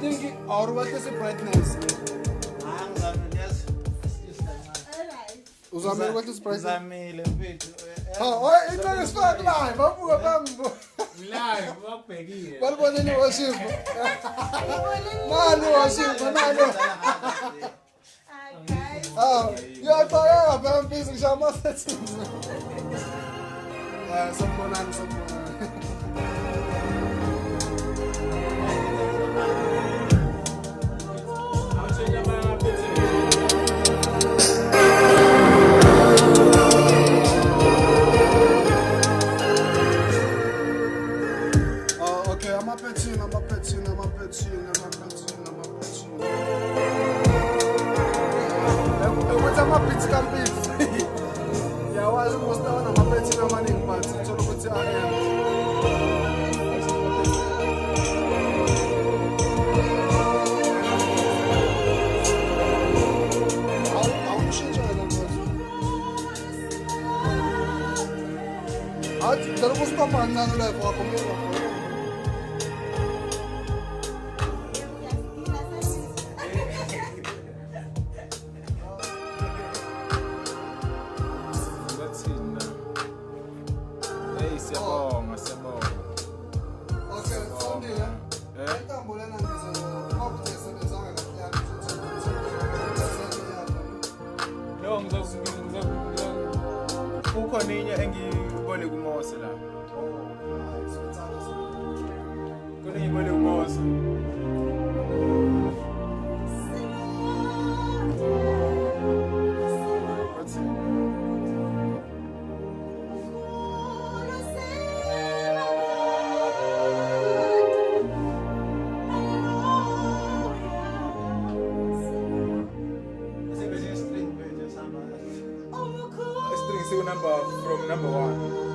think our what is the brightness? Uzamile what is brightness? Oh, it's not as far live. Live, wabhekile. Balibone ni worship. Mani worship, mani. Oh, you are tired, I'm busy. Shama settings. Someone. Okay, I'm a petting. What's a petting campaign? Yeah, I was almost done. I'm a petting money, but it's all about the end. I'll change it. There was no man on the level. Kukhona inye engibone kuMose la. Kukhona engibone kuMose. Number from number 1.